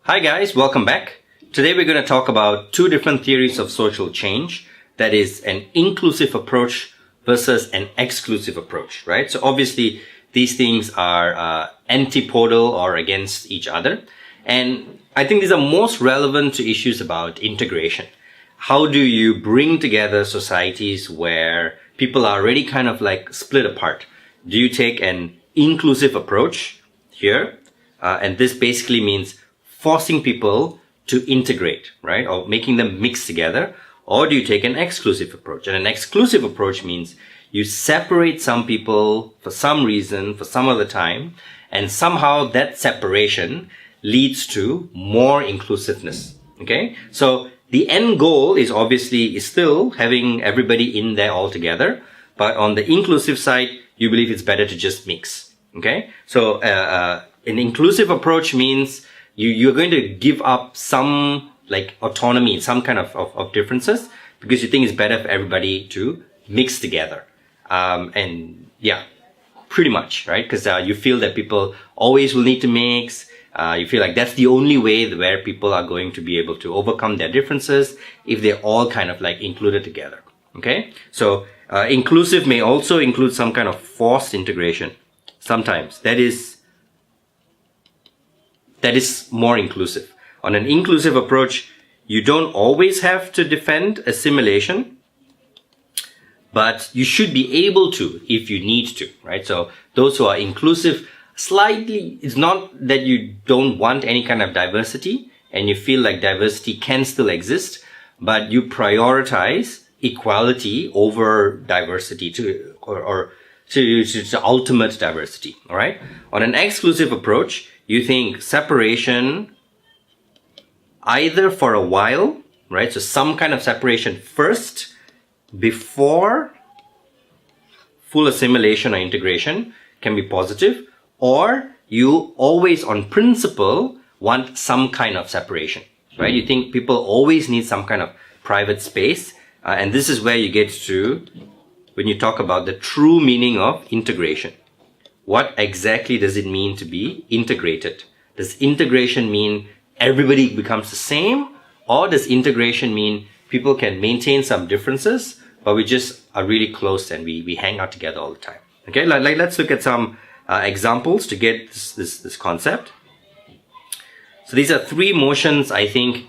Hi guys, welcome back. Today we're going to talk about two different theories of social change. That is an inclusive approach versus an exclusive approach, right? So obviously these things are antipodal or against each other. And I think these are most relevant to issues about integration. How do you bring together societies where people are already kind of like split apart? Do you take an inclusive approach here? And this basically means forcing people to integrate, right? Or making them mix together. Or do you take an exclusive approach? And an exclusive approach means you separate some people for some reason, for some other time, and somehow that separation leads to more inclusiveness, okay? So the end goal is obviously still having everybody in there all together, but on the inclusive side, you believe it's better to just mix, okay? So an inclusive approach means you're going to give up some like autonomy, some kind of differences, because you think it's better for everybody to mix together. And yeah, pretty much, right? Because you feel that people always will need to mix. You feel like that's the only way where people are going to be able to overcome their differences if they're all kind of like included together. Okay? So inclusive may also include some kind of forced integration. Sometimes that is more inclusive. On an inclusive approach, you don't always have to defend assimilation, but you should be able to if you need to, right? So those who are inclusive, slightly, it's not that you don't want any kind of diversity and you feel like diversity can still exist, but you prioritize equality over diversity to ultimate diversity, all right? On an exclusive approach, you think separation either for a while, right? So some kind of separation first before full assimilation or integration can be positive, or you always on principle want some kind of separation, right? You think people always need some kind of private space. And this is where you get to when you talk about the true meaning of integration. What exactly does it mean to be integrated? Does integration mean everybody becomes the same? Or does integration mean people can maintain some differences, but we just are really close and we hang out together all the time? Okay, let's look at some examples to get this concept. So these are three motions I think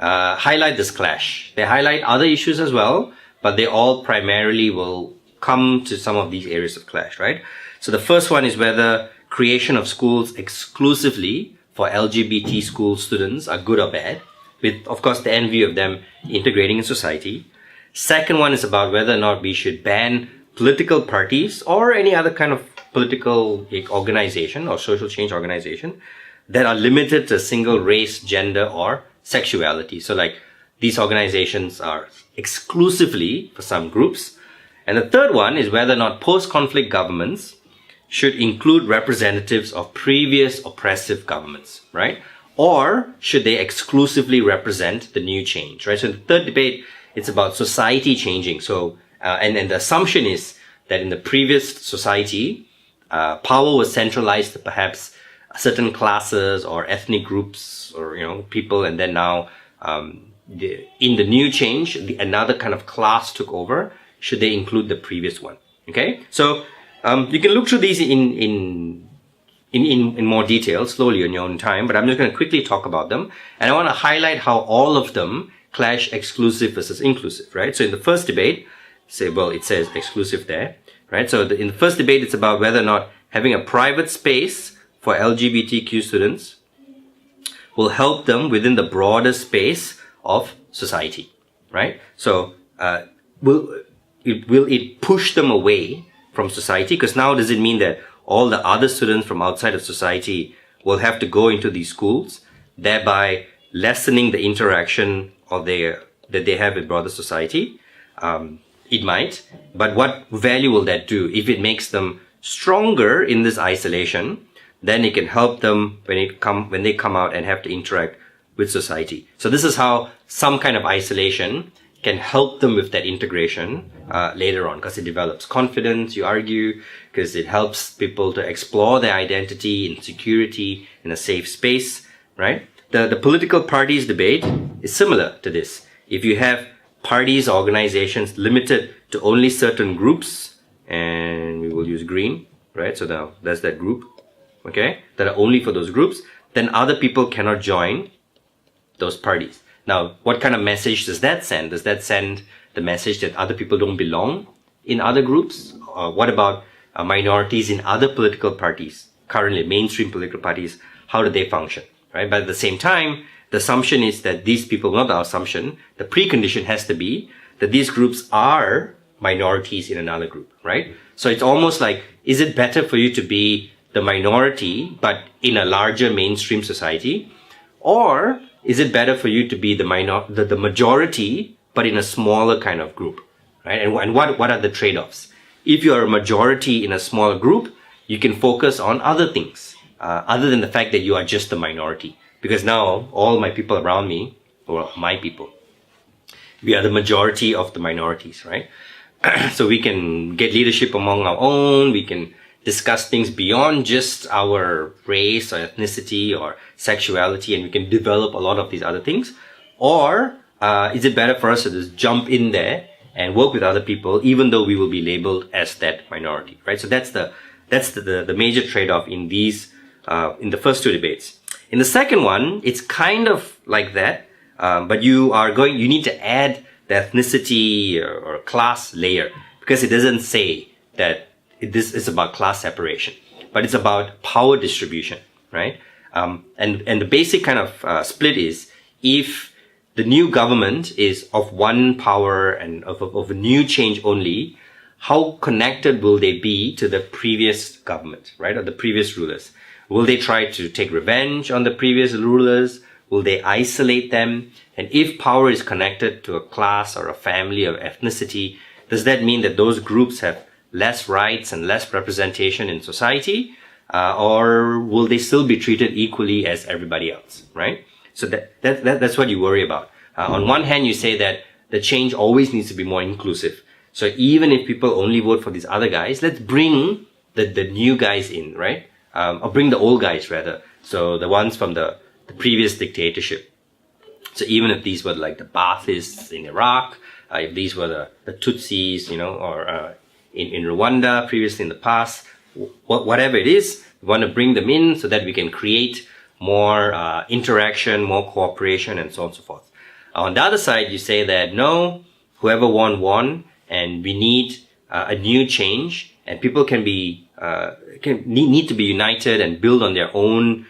highlight this clash. They highlight other issues as well, but they all primarily will come to some of these areas of clash, right? So the first one is whether creation of schools exclusively for LGBT school students are good or bad, with, of course, the end view of them integrating in society. Second one is about whether or not we should ban political parties or any other kind of political organization or social change organization that are limited to a single race, gender, or sexuality. So like these organizations are exclusively for some groups. And the third one is whether or not post-conflict governments should include representatives of previous oppressive governments, right? Or should they exclusively represent the new change, right? So in the third debate, it's about society changing. So, and the assumption is that in the previous society, power was centralized to perhaps certain classes or ethnic groups or, people. And then now, in the new change, another kind of class took over. Should they include the previous one? Okay. So, you can look through these in more detail slowly on your own time, but I'm just going to quickly talk about them. And I want to highlight how all of them clash exclusive versus inclusive, right? So in the first debate, it says exclusive there, right? So in the first debate, it's about whether or not having a private space for LGBTQ students will help them within the broader space of society, right? So will it push them away from society? Because now does it mean that all the other students from outside of society will have to go into these schools, thereby lessening the interaction that they have with broader society? It might, but what value will that do? If it makes them stronger in this isolation, then it can help them when they come out and have to interact with society. So this is how some kind of isolation can help them with that integration later on, because it develops confidence, you argue, because it helps people to explore their identity in security in a safe space, right? the political parties debate is similar to this. If you have parties, organizations limited to only certain groups, and we will use green, right? So now that's that group, okay, that are only for those groups, then other people cannot join those parties. Now, what kind of message does that send? Does that send the message that other people don't belong in other groups? What about minorities in other political parties, currently mainstream political parties? How do they function, right? But at the same time, the assumption is that these people, not the assumption, the precondition has to be that these groups are minorities in another group, right? So it's almost like, is it better for you to be the minority, but in a larger mainstream society? Or is it better for you to be the majority, but in a smaller kind of group, right? And what are the trade-offs? If you are a majority in a small group, you can focus on other things, other than the fact that you are just a minority. Because now all my people around me, or my people, we are the majority of the minorities, right? So we can get leadership among our own, we can discuss things beyond just our race or ethnicity or sexuality, and we can develop a lot of these other things. Or is it better for us to just jump in there and work with other people, even though we will be labeled as that minority, right? So that's the major trade-off in these in the first two debates. In the second one, it's kind of like that, but you need to add the ethnicity or class layer, because it doesn't say that this is about class separation, but it's about power distribution, right? And the basic kind of split is, if the new government is of one power and of a new change only, how connected will they be to the previous government, right? Or the previous rulers? Will they try to take revenge on the previous rulers? Will they isolate them? And if power is connected to a class or a family or ethnicity, does that mean that those groups have less rights and less representation in society? Or will they still be treated equally as everybody else, right? So that's what you worry about. On one hand, you say that the change always needs to be more inclusive. So even if people only vote for these other guys, let's bring the new guys in, right? Or bring the old guys rather. So the ones from the previous dictatorship. So even if these were like the Baathists in Iraq, if these were the Tutsis, or in Rwanda previously in the past, whatever it is, we want to bring them in so that we can create more interaction, more cooperation, and so on and so forth. On the other side, you say that no, whoever won, and we need a new change, and people can need to be united and build on their own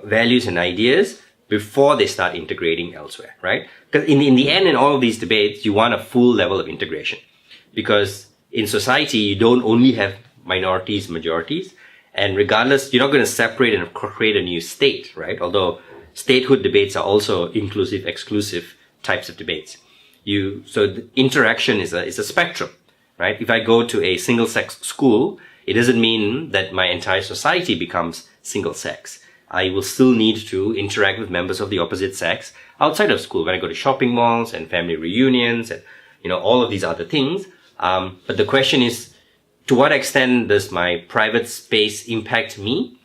values and ideas before they start integrating elsewhere, right? Because in the end, in all of these debates, you want a full level of integration. Because in society, you don't only have minorities, majorities, and regardless, you're not going to separate and create a new state, right? Although statehood debates are also inclusive, exclusive types of debates. So the interaction is a spectrum, right? If I go to a single-sex school, it doesn't mean that my entire society becomes single-sex. I will still need to interact with members of the opposite sex outside of school when I go to shopping malls and family reunions and, all of these other things. But the question is, to what extent does my private space impact me?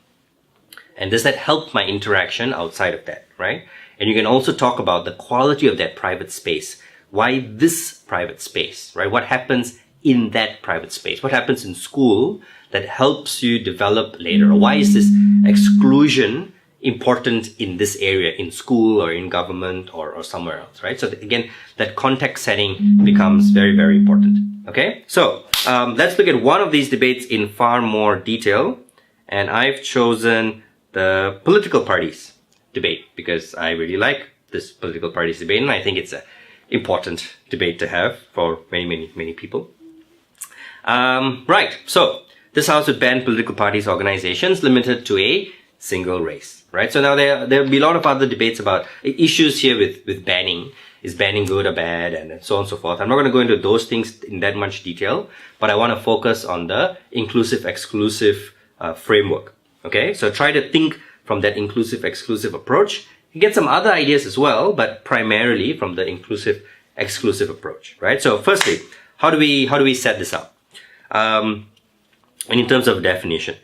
And does that help my interaction outside of that, right? And you can also talk about the quality of that private space. Why this private space, right? What happens in that private space? What happens in school that helps you develop later? Or why is this exclusion important in this area, in school or in government or somewhere else, right? So again, that context setting becomes very, very important. Okay, so let's look at one of these debates in far more detail. And I've chosen the political parties debate because I really like this political parties debate, and I think it's an important debate to have for many people. Right, so this house would ban political parties, organizations limited to a single race, right? So now there'll be a lot of other debates about issues here with banning. Is banning good or bad, and so on and so forth. I'm not going to go into those things in that much detail, but I want to focus on the inclusive, exclusive framework. Okay, so try to think from that inclusive, exclusive approach. You get some other ideas as well, but primarily from the inclusive, exclusive approach, right? So firstly, how do we set this up? And in terms of definition,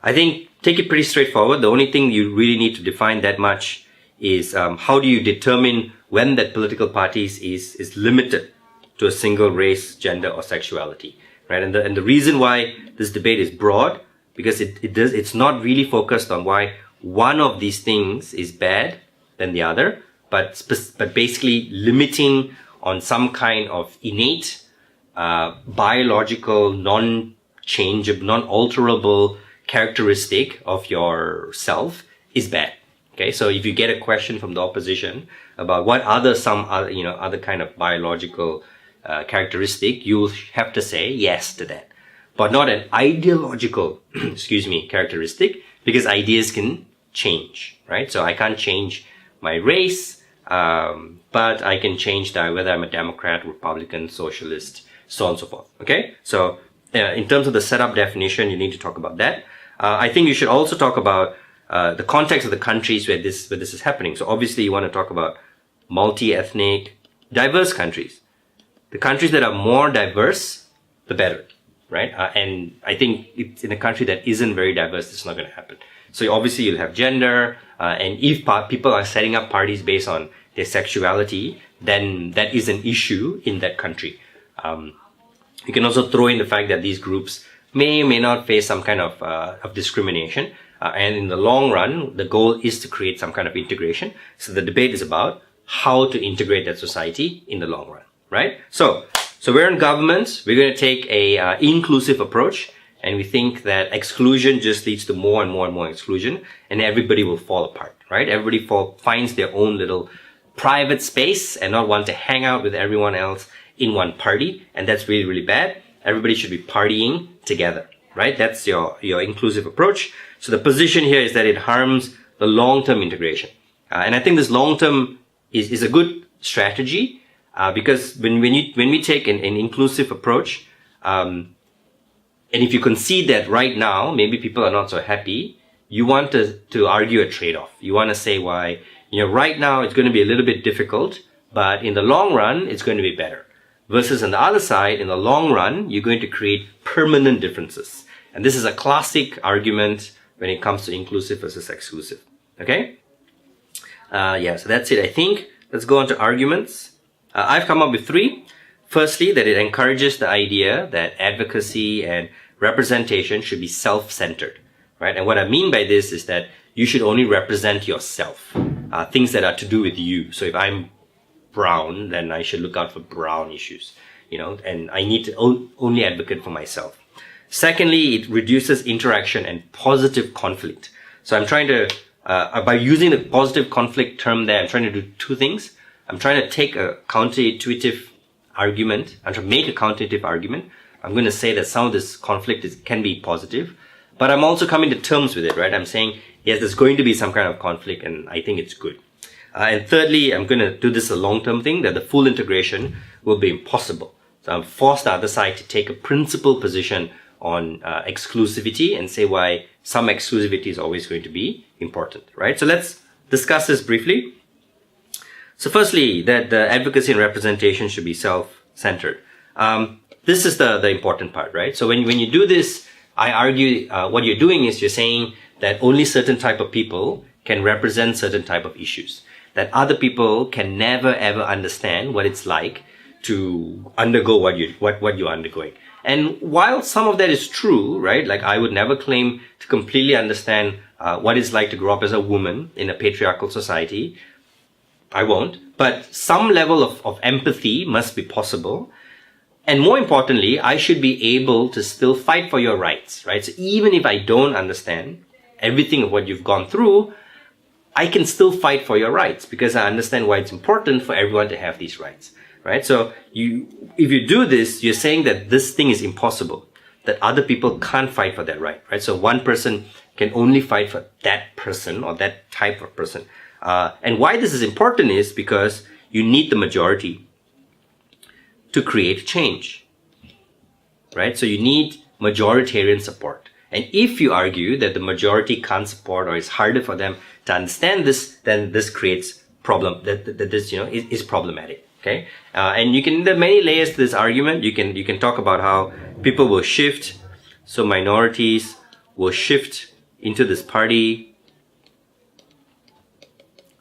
I think take it pretty straightforward. The only thing you really need to define that much is how do you determine when that political parties is limited to a single race, gender, or sexuality, right? And the reason why this debate is broad, because it's not really focused on why one of these things is bad than the other, but basically limiting on some kind of innate, biological, non-changeable, non-alterable characteristic of yourself is bad. Okay, so if you get a question from the opposition about what other kind of biological characteristic, you'll have to say yes to that, but not an ideological, characteristic, because ideas can change, right? So I can't change my race, but I can change that whether I'm a Democrat, Republican, Socialist, so on and so forth. Okay, so in terms of the setup definition, you need to talk about that. I think you should also talk about the context of the countries where this is happening. So obviously you want to talk about multi-ethnic, diverse countries. The countries that are more diverse, the better, right? And I think it's in a country that isn't very diverse, it's not going to happen. So obviously you'll have gender, and if people are setting up parties based on their sexuality, then that is an issue in that country. You can also throw in the fact that these groups may or may not face some kind of discrimination. And in the long run, the goal is to create some kind of integration. So the debate is about how to integrate that society in the long run, right? So we're in government. We're going to take a inclusive approach, and we think that exclusion just leads to more and more and more exclusion, and everybody will fall apart, right? Everybody finds their own little private space and not want to hang out with everyone else in one party, and that's really, really bad. Everybody should be partying together, right? That's your inclusive approach. So the position here is that it harms the long-term integration. And I think this long-term is a good strategy, because when we take an inclusive approach, and if you concede that right now, maybe people are not so happy, you want to argue a trade-off. You want to say why, right now it's going to be a little bit difficult, but in the long run, it's going to be better. Versus on the other side, in the long run, you're going to create permanent differences. And this is a classic argument when it comes to inclusive versus exclusive. Okay? So that's it, I think. Let's go on to arguments. I've come up with 3. Firstly, that it encourages the idea that advocacy and representation should be self-centered, right? And what I mean by this is that you should only represent yourself, things that are to do with you. So if I'm brown, then I should look out for brown issues, and I need to only advocate for myself. Secondly, it reduces interaction and positive conflict. So I'm trying to, by using the positive conflict term there, I'm trying to do 2 things. I'm trying to take a counterintuitive argument, I'm trying to make a counterintuitive argument. I'm going to say that some of this conflict can be positive, but I'm also coming to terms with it, right? I'm saying, yes, there's going to be some kind of conflict, and I think it's good. And thirdly, I'm going to do this a long-term thing, that the full integration will be impossible. So I'm forced the other side to take a principled position on exclusivity and say why some exclusivity is always going to be important, right? So let's discuss this briefly. So firstly, that the advocacy and representation should be self-centered. This is the important part, right? So when you do this, I argue what you're doing is you're saying that only certain type of people can represent certain type of issues. That other people can never ever understand what it's like to undergo what you're undergoing. And while some of that is true, right? Like I would never claim to completely understand what it's like to grow up as a woman in a patriarchal society. I won't. But some level of empathy must be possible. And more importantly, I should be able to still fight for your rights, right? So even if I don't understand everything of what you've gone through, I can still fight for your rights because I understand why it's important for everyone to have these rights, right? So if you do this, you're saying that this thing is impossible, that other people can't fight for that right? So one person can only fight for that person or that type of person. And why this is important is because you need the majority to create change, right? So you need majoritarian support. And if you argue that the majority can't support or it's harder for them to understand this, then this creates problem, that this, is problematic, okay? And there are many layers to this argument. You can talk about how people will shift. So minorities will shift into this party,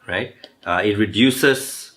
right? It reduces,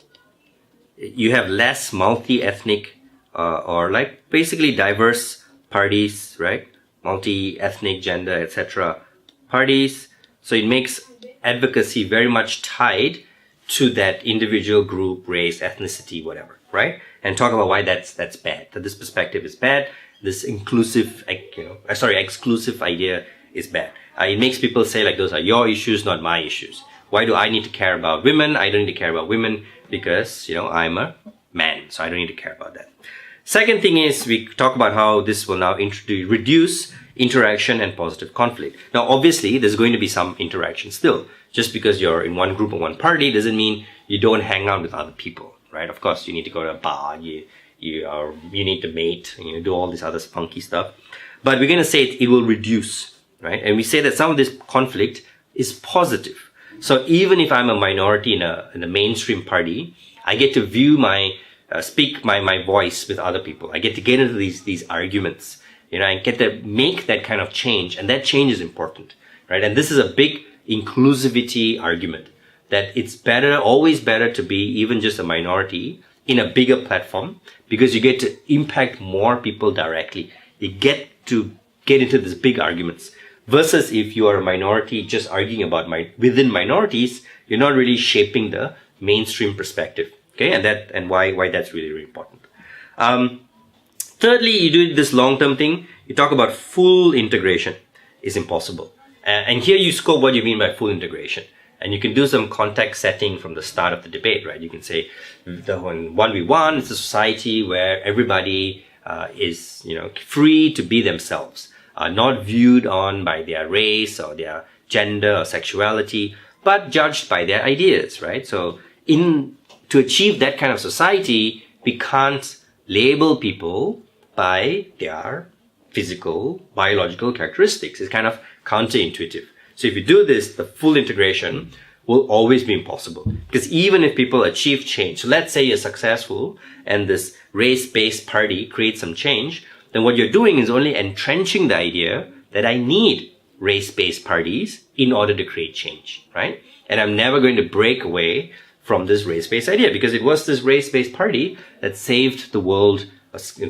you have less multi-ethnic or like basically diverse parties, right? Multi-ethnic, gender, etc. parties. So it makes advocacy very much tied to that individual group, race, ethnicity, whatever, right? And talk about why that's bad, that this perspective is bad, this exclusive idea is bad. It makes people say like, those are your issues, not my issues. Why do I need to care about women? I don't need to care about women because, I'm a man, so I don't need to care about that. Second thing is we talk about how this will now reduce interaction and positive conflict. Now, obviously, there's going to be some interaction still. Just because you're in one group or one party doesn't mean you don't hang out with other people, right? Of course, you need to go to a bar, you need to mate, do all this other funky stuff. But we're going to say it will reduce, right? And we say that some of this conflict is positive. So even if I'm a minority in a mainstream party, I get to view speak my voice with other people. I get to get into these arguments. I get to make that kind of change, and that change is important, right? And this is a big inclusivity argument, that it's always better to be even just a minority in a bigger platform, because you get to impact more people directly. You get to get into these big arguments, versus if you are a minority just arguing about within minorities, you're not really shaping the mainstream perspective. Okay, and why that's really, really important. Thirdly, you do this long-term thing. You talk about full integration is impossible. And here you scope what you mean by full integration. And you can do some context setting from the start of the debate, right? You can say the 1v1 is a society where everybody is, free to be themselves, not viewed on by their race or their gender or sexuality, but judged by their ideas, right? So to achieve that kind of society, we can't label people by their physical, biological characteristics. It's kind of counterintuitive. So if you do this, the full integration will always be impossible. Because even if people achieve change, so let's say you're successful and this race-based party creates some change, then what you're doing is only entrenching the idea that I need race-based parties in order to create change, right? And I'm never going to break away from this race-based idea, because it was this race-based party that saved the world,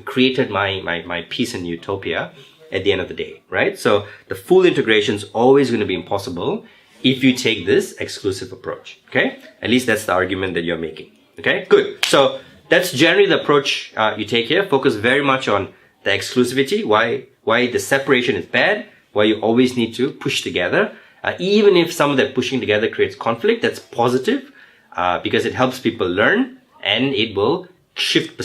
created my peace and utopia at the end of the day, right? So the full integration is always going to be impossible if you take this exclusive approach, okay? At least that's the argument that you're making, okay? Good. So that's generally the approach you take here. Focus very much on the exclusivity, why the separation is bad, why you always need to push together. Even if some of that pushing together creates conflict, that's positive, because it helps people learn and it will shift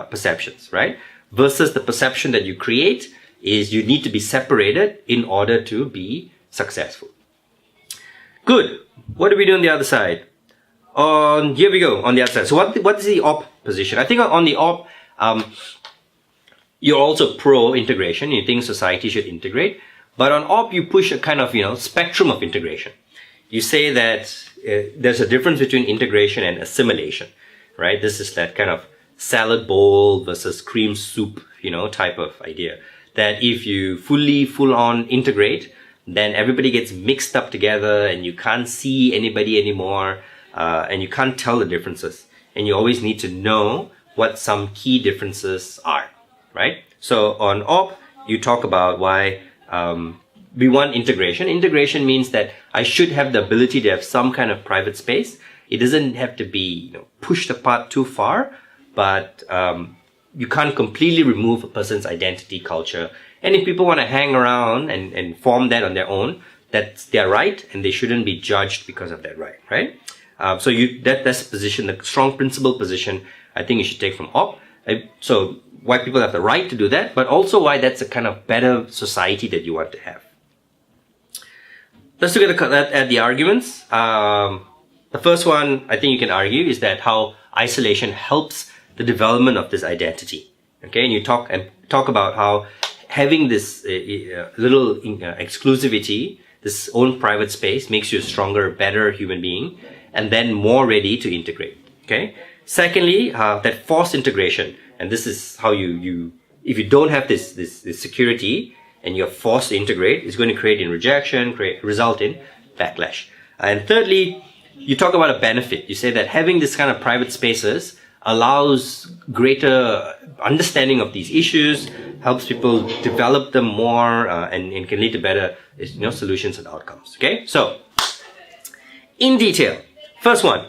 perceptions, right? Versus the perception that you create is you need to be separated in order to be successful. Good. What do we do on the other side? Here we go, on the other side. So what is the op position? I think on the op, you're also pro integration. You think society should integrate. But on op, you push a kind of, spectrum of integration. You say that there's a difference between integration and assimilation, right? This is that kind of salad bowl versus cream soup, type of idea. That if you full on integrate, then everybody gets mixed up together and you can't see anybody anymore, and you can't tell the differences. And you always need to know what some key differences are, right? So on op, you talk about why we want integration. Integration means that I should have the ability to have some kind of private space. It doesn't have to be pushed apart too far, but you can't completely remove a person's identity, culture. And if people want to hang around and form that on their own, that's their right, and they shouldn't be judged because of that right? So that's a position, the strong principle position I think you should take from op. So why people have the right to do that, but also why that's a kind of better society that you want to have. Let's look at the arguments. The first one I think you can argue is that how isolation helps the development of this identity. Okay, and you talk about how having this little exclusivity, this own private space, makes you a stronger, better human being, and then more ready to integrate. Okay. Secondly, that forced integration, and this is how you if you don't have this security and you're forced to integrate, it's going to create rejection, result in backlash. And thirdly, you talk about a benefit. You say that having this kind of private spaces allows greater understanding of these issues, helps people develop them more, and can lead to better, solutions and outcomes. Okay, so in detail, first one,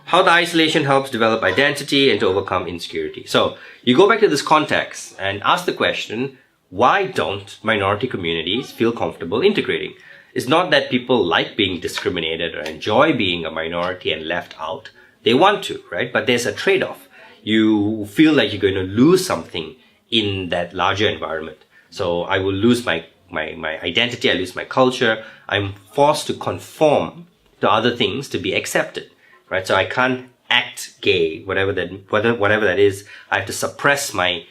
how the isolation helps develop identity and to overcome insecurity. So you go back to this context and ask the question, why don't minority communities feel comfortable integrating? It's not that people like being discriminated or enjoy being a minority and left out. They want to, right? But there's a trade-off. You feel like you're going to lose something in that larger environment. So I will lose my identity, I lose my culture. I'm forced to conform to other things to be accepted, right? So I can't act gay, whatever that is. I have to suppress my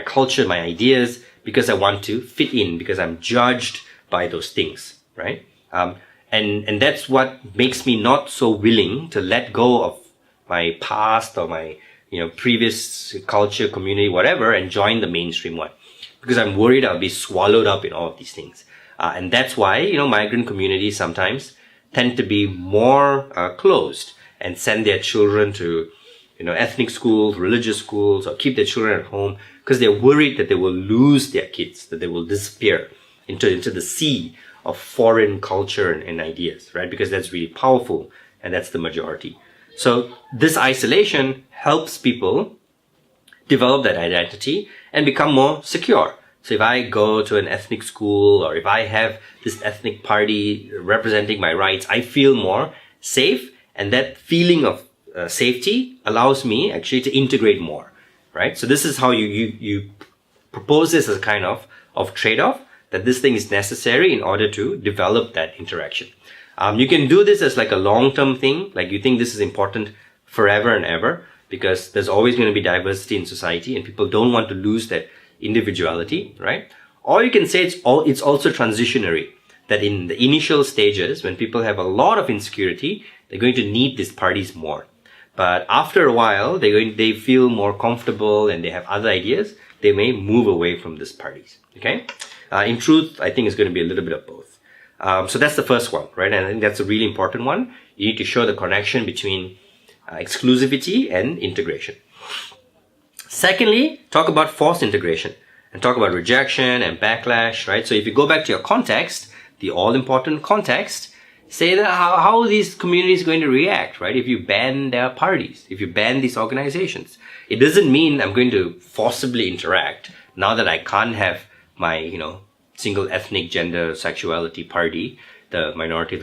culture, my ideas, because I want to fit in, because I'm judged by those things, right? And that's what makes me not so willing to let go of my past or my previous culture, community, whatever, and join the mainstream one, because I'm worried I'll be swallowed up in all of these things. And that's why migrant communities sometimes tend to be more closed and send their children to ethnic schools, religious schools, or keep their children at home, because they're worried that they will lose their kids, that they will disappear into the sea of foreign culture and ideas, right? Because that's really powerful, and that's the majority. So this isolation helps people develop that identity and become more secure. So if I go to an ethnic school, or if I have this ethnic party representing my rights, I feel more safe, and that feeling of safety allows me actually to integrate more, right? So this is how you propose this as a kind of trade-off, that this thing is necessary in order to develop that interaction. You can do this as like a long-term thing, like you think this is important forever and ever, because there's always going to be diversity in society and people don't want to lose that individuality, right? Or you can say it's also transitionary, that in the initial stages, when people have a lot of insecurity, they're going to need these parties more. But after a while, they feel more comfortable and they have other ideas, they may move away from these parties, okay? In truth, I think it's going to be a little bit of both. So that's the first one, right? And I think that's a really important one. You need to show the connection between exclusivity and integration. Secondly, talk about forced integration and talk about rejection and backlash, right? So if you go back to your context, the all-important context, say that how are these communities going to react, right? If you ban their parties, if you ban these organizations, it doesn't mean I'm going to forcibly interact now that I can't have my, single ethnic, gender, sexuality party, the minority,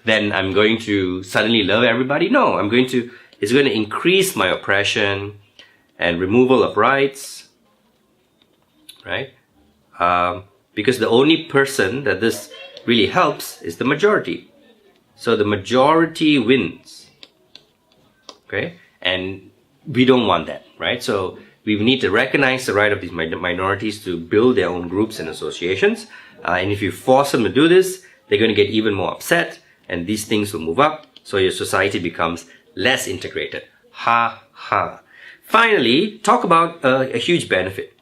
then I'm going to suddenly love everybody. No, it's going to increase my oppression and removal of rights, right? Because the only person that this really helps is the majority. So the majority wins, okay? And we don't want that, right? So we need to recognize the right of these minorities to build their own groups and associations. And if you force them to do this, they're going to get even more upset, and these things will move up. So your society becomes less integrated. Ha ha. Finally, talk about a huge benefit.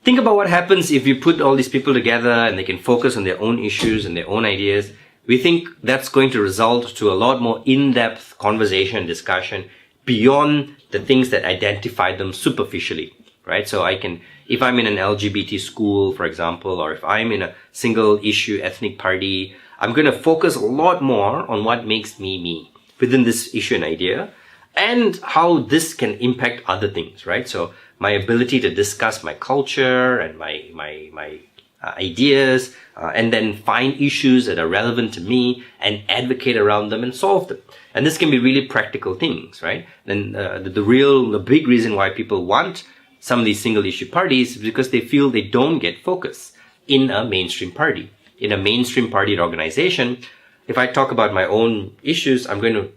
Think about what happens if you put all these people together and they can focus on their own issues and their own ideas. We think that's going to result to a lot more in-depth conversation, discussion, beyond the things that identify them superficially, right? So if I'm in an LGBT school, for example, or if I'm in a single issue ethnic party, I'm going to focus a lot more on what makes me me within this issue and idea, and how this can impact other things, right? So my ability to discuss my culture and my ideas, and then find issues that are relevant to me and advocate around them and solve them. And this can be really practical things, right? Then the big reason why people want some of these single issue parties is because they feel they don't get focus in a mainstream party. In a mainstream party organization, if I talk about my own issues,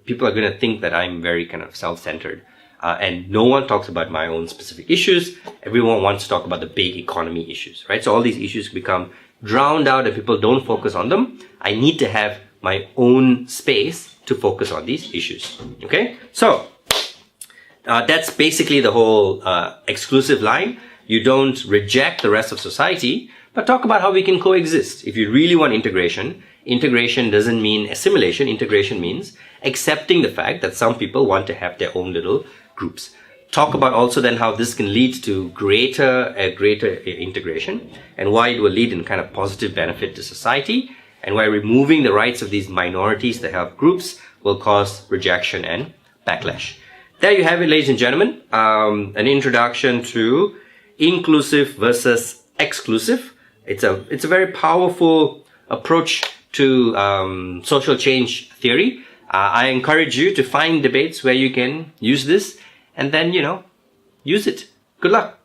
people are going to think that I'm very kind of self-centered. And no one talks about my own specific issues. Everyone wants to talk about the big economy issues, right? So all these issues become drowned out and people don't focus on them. I need to have my own space to focus on these issues, okay? So that's basically the whole exclusive line. You don't reject the rest of society, but talk about how we can coexist. If you really want integration, integration doesn't mean assimilation. Integration means accepting the fact that some people want to have their own little groups. Talk about also then how this can lead to greater integration, and why it will lead in kind of positive benefit to society, and why removing the rights of these minorities that have groups will cause rejection and backlash. There you have it, ladies and gentlemen. An introduction to inclusive versus exclusive. It's a very powerful approach to social change theory. I encourage you to find debates where you can use this, and then, use it. Good luck.